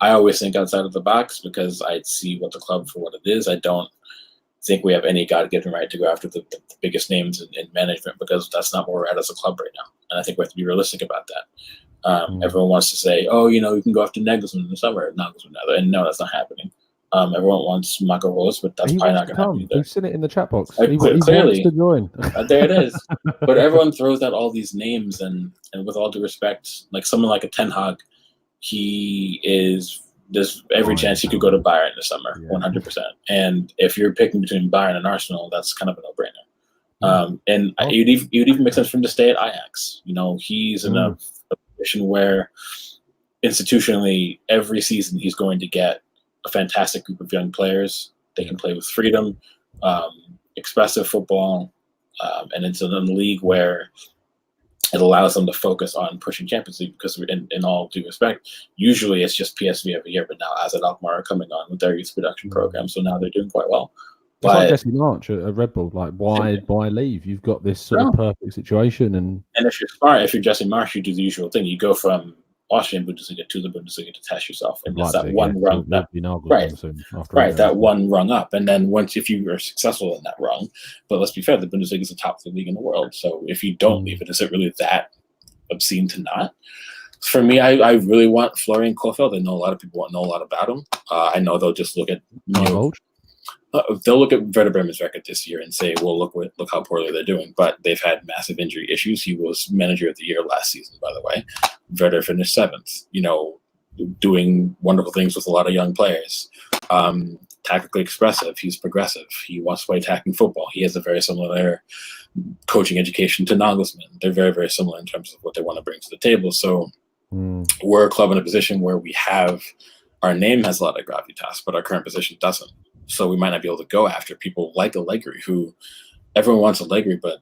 I always think outside of the box, because I see what the club for what it is. I don't think we have any God-given right to go after the biggest names in management, because that's not where we're at as a club right now. And I think we have to be realistic about that. Everyone wants to say, you can go after Nagelsmann in the summer. And no, that's not happening. Everyone wants Marco Rose, but that's probably not going to happen either. We've seen it in the chat box. Clearly, wants to join. There it is. But everyone throws out all these names, and with all due respect, like someone like a Ten Hag, there's every chance he could go to Bayern this summer, 100%. And if you're picking between Bayern and Arsenal, that's kind of a no-brainer. It would even make sense for him to stay at Ajax. He's in a position where institutionally, every season he's going to get a fantastic group of young players. They can play with freedom, expressive football, and it's in a league where it allows them to focus on pushing Champions League because, in all due respect, usually it's just PSV every year, but now AZ Alkmaar are coming on with their youth production program, so now they're doing quite well. It's like Jesse March at Red Bull. Like, why leave? You've got this sort of perfect situation, and if you're smart, if you're Jesse March, you do the usual thing. You go from Austrian Bundesliga to the Bundesliga to test yourself, and that's that one rung up. That one rung up, and then if you are successful in that rung, but let's be fair, the Bundesliga is the top 3 league in the world. So if you don't leave it, is it really that obscene to not? For me, I really want Florian Kohfeldt. I know a lot of people won't know a lot about him. I know they'll just look at they'll look at Werder Bremen's record this year and say, well, look how poorly they're doing. But they've had massive injury issues. He was manager of the year last season, by the way. Werder finished 7th, doing wonderful things with a lot of young players. Tactically expressive. He's progressive. He wants to play attacking football. He has a very similar coaching education to Nagelsmann. They're very, very similar in terms of what they want to bring to the table. So we're a club in a position where our name has a lot of gravitas, but our current position doesn't. So we might not be able to go after people like Allegri, who everyone wants Allegri, but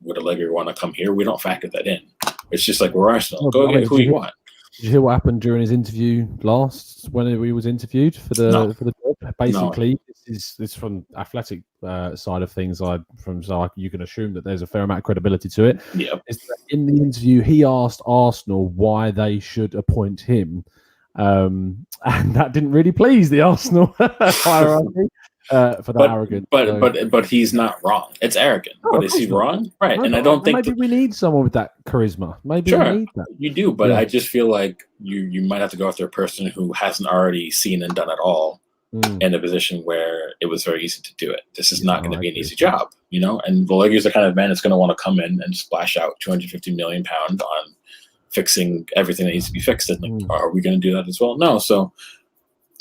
would Allegri want to come here? We don't factor that in. It's just like we're Arsenal. Go get who you want. Did you hear what happened during his interview last when he was interviewed for the job? Basically, this is from athletic side of things. You can assume that there's a fair amount of credibility to it. Yeah. In the interview, he asked Arsenal why they should appoint him. And that didn't really please the Arsenal hierarchy for the arrogance. But he's not wrong. It's arrogant. No, but is he wrong? Right. No, and I don't think maybe we need someone with that charisma. Maybe we need that. You do, but I just feel like you might have to go after a person who hasn't already seen and done it all in a position where it was very easy to do it. This is not going to be an easy job, And Allegri's the kind of man that's going to want to come in and splash out £250 million on fixing everything that needs to be fixed. And are we going to do that as well? No. So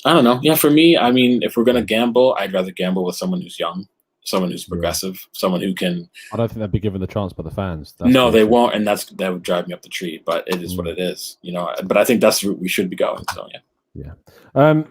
I don't know. Yeah, for me, I mean, if we're going to gamble, I'd rather gamble with someone who's young, someone who's progressive, someone who can. I don't think they'd be given the chance by the fans. No, they won't, and that would drive me up the tree. But it is what it is, But I think that's the route we should be going. So yeah. Yeah.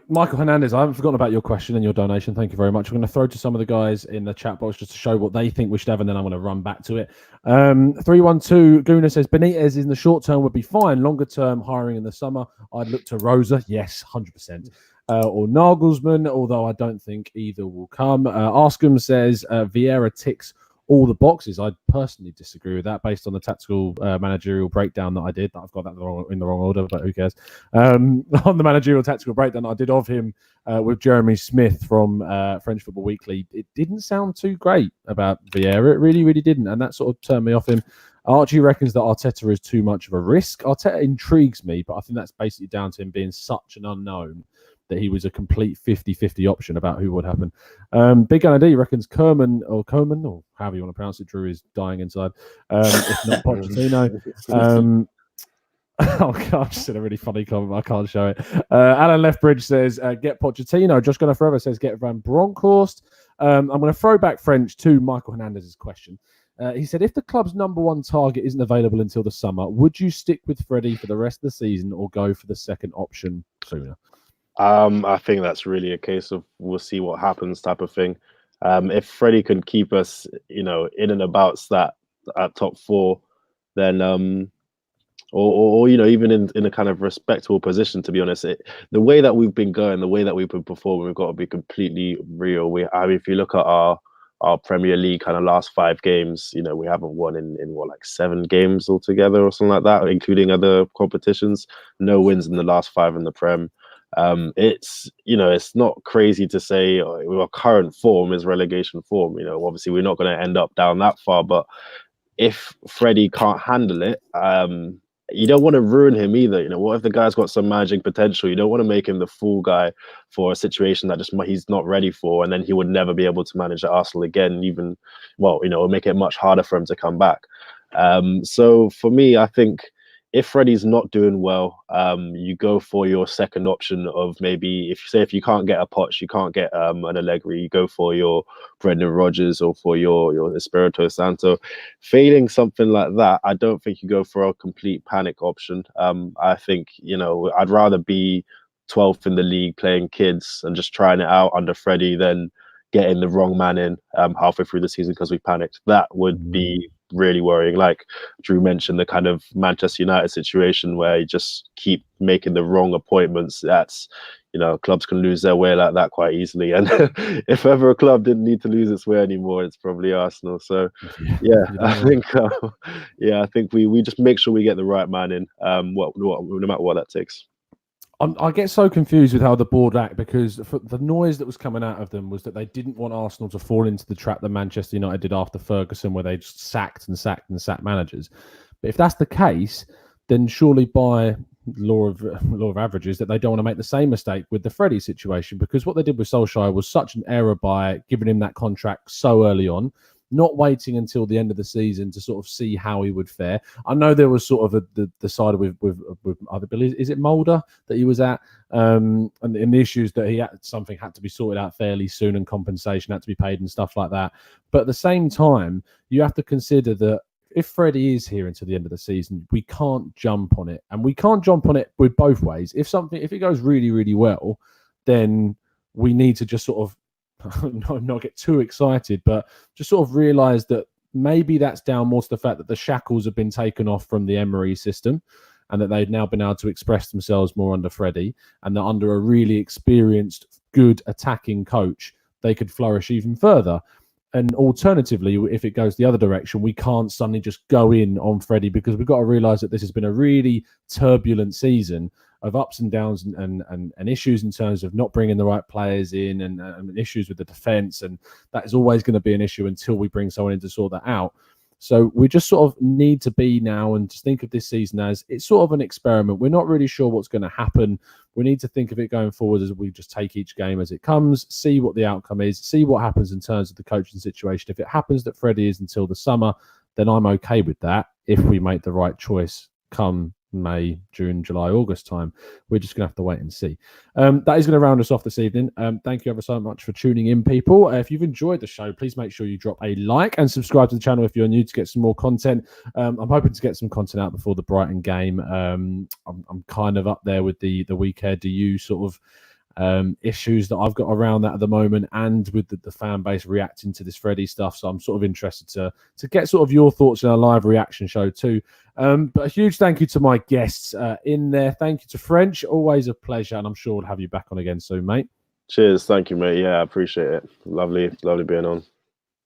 Michael Hernandez, I haven't forgotten about your question and your donation. Thank you very much. I'm going to throw to some of the guys in the chat box just to show what they think we should have, and then I'm going to run back to it. 312 Gooner says Benitez in the short term would be fine. Longer term hiring in the summer, I'd look to Rosa. Yes, 100%. Or Nagelsmann, although I don't think either will come. Arscombe says Vieira ticks all the boxes. I personally disagree with that based on the tactical managerial breakdown that I did. I've got that in the wrong order, but who cares? On the managerial tactical breakdown I did of him with Jeremy Smith from French Football Weekly, it didn't sound too great about Vieira. It really, really didn't. And that sort of turned me off him. Archie reckons that Arteta is too much of a risk. Arteta intrigues me, but I think that's basically down to him being such an unknown that he was a complete 50-50 option about who would happen. Big Gun ID reckons Koeman, or however you want to pronounce it, Drew is dying inside. If not Pochettino. Oh, God, I just said a really funny comment, but I can't show it. Alan Leftbridge says, get Pochettino. Josh Gunnar Forever says, get Van Bronckhorst. I'm going to throw back French to Michael Hernandez's question. He said, if the club's number one target isn't available until the summer, would you stick with Freddie for the rest of the season or go for the second option sooner? I think that's really a case of we'll see what happens type of thing. If Freddie can keep us, in and about that at top 4, then or even in a kind of respectable position, to be honest, the way that we've been going, the way that we've been performing, we've got to be completely real. If you look at our Premier League kind of last 5 games, we haven't won in 7 games altogether or something like that, including other competitions. No wins in the last 5 in the Prem. It's not crazy to say our current form is relegation form. Obviously we're not going to end up down that far, but if Freddie can't handle it, you don't want to ruin him either. What if the guy's got some managing potential? You don't want to make him the fool guy for a situation that he's not ready for, and then he would never be able to manage at Arsenal again. It'll make it much harder for him to come back. So for me, I think if Freddie's not doing well, you go for your second option of maybe if you can't get a Poch, you can't get an Allegri, you go for your Brendan Rodgers or for your Espirito Santo. Failing something like that, I don't think you go for a complete panic option. I think, I'd rather be 12th in the league playing kids and just trying it out under Freddie than getting the wrong man in halfway through the season because we panicked. That would be really worrying. Like Drew mentioned, the kind of Manchester United situation where you just keep making the wrong appointments. That's, clubs can lose their way like that quite easily. And if ever a club didn't need to lose its way anymore, it's probably Arsenal. So I think we just make sure we get the right man in, no matter what that takes. I get so confused with how the board act, because the noise that was coming out of them was that they didn't want Arsenal to fall into the trap that Manchester United did after Ferguson, where they just sacked managers. But if that's the case, then surely by law of averages that they don't want to make the same mistake with the Freddie situation, because what they did with Solskjaer was such an error by giving him that contract so early on, not waiting until the end of the season to sort of see how he would fare. I know there was sort of the side with other Billy, is it Mulder that he was at, and the issues that something had to be sorted out fairly soon and compensation had to be paid and stuff like that. But at the same time, you have to consider that if Freddie is here until the end of the season, we can't jump on it, and we can't jump on it with both ways. If it goes really, really well, then we need to just sort of not get too excited, but just sort of realise that maybe that's down more to the fact that the shackles have been taken off from the Emery system, and that they've now been able to express themselves more under Freddie, and that under a really experienced, good attacking coach, they could flourish even further. And alternatively, if it goes the other direction, we can't suddenly just go in on Freddie, because we've got to realise that this has been a really turbulent season of ups and downs and issues in terms of not bringing the right players in and issues with the defence. And that is always going to be an issue until we bring someone in to sort that out. So we just sort of need to be now and just think of this season as it's sort of an experiment. We're not really sure what's going to happen. We need to think of it going forward as we just take each game as it comes, see what the outcome is, see what happens in terms of the coaching situation. If it happens that Freddie is until the summer, then I'm okay with that if we make the right choice come May, June, July, August time. We're just going to have to wait and see. That is going to round us off this evening. Thank you ever so much for tuning in, people. If you've enjoyed the show, please make sure you drop a like and subscribe to the channel if you're new to get some more content. I'm hoping to get some content out before the Brighton game. I'm kind of up there with the weekend. Do you sort of issues that I've got around that at the moment, and with the fan base reacting to this Freddie stuff? So I'm sort of interested to get sort of your thoughts in a live reaction show too. But a huge thank you to my guests in there. Thank you to French, always a pleasure, and I'm sure we'll have you back on again soon, mate. Cheers, thank you, mate. Yeah, I appreciate it. Lovely being on.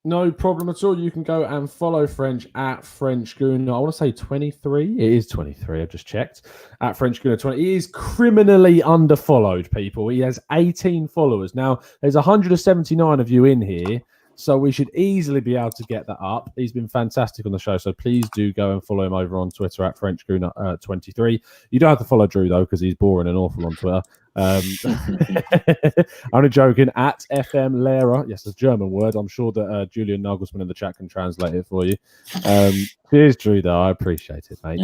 No problem at all. You can go and follow French at French Gooner. I want to say 23. It is 23. I've just checked. At French Gooner 20. He is criminally underfollowed, people. He has 18 followers. Now, there's 179 of you in here, so we should easily be able to get that up. He's been fantastic on the show, so please do go and follow him over on Twitter at French Gooner 23. You don't have to follow Drew, though, because he's boring and awful on Twitter. Only joking. At FM Lehrer. Yes, it's a German word. I'm sure that Julian Nagelsmann in the chat can translate it for you. Cheers, Drew, though. I appreciate it, mate.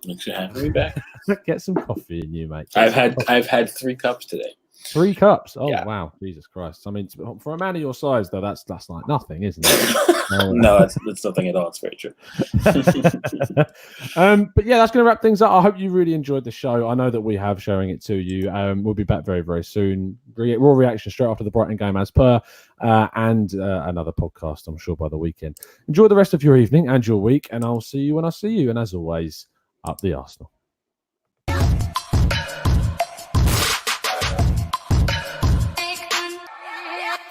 Thanks for having me back. Get some coffee in you, mate. I've had 3 cups today. 3 cups? Oh, yeah. Wow. Jesus Christ. I mean, for a man of your size, though, that's like nothing, isn't it? No, it's nothing at all. It's very true. But yeah, that's going to wrap things up. I hope you really enjoyed the show. I know that we have, showing it to you. We'll be back very, very soon. Raw reaction straight after the Brighton game as per, and another podcast, I'm sure, by the weekend. Enjoy the rest of your evening and your week, and I'll see you when I see you. And as always, up the Arsenal.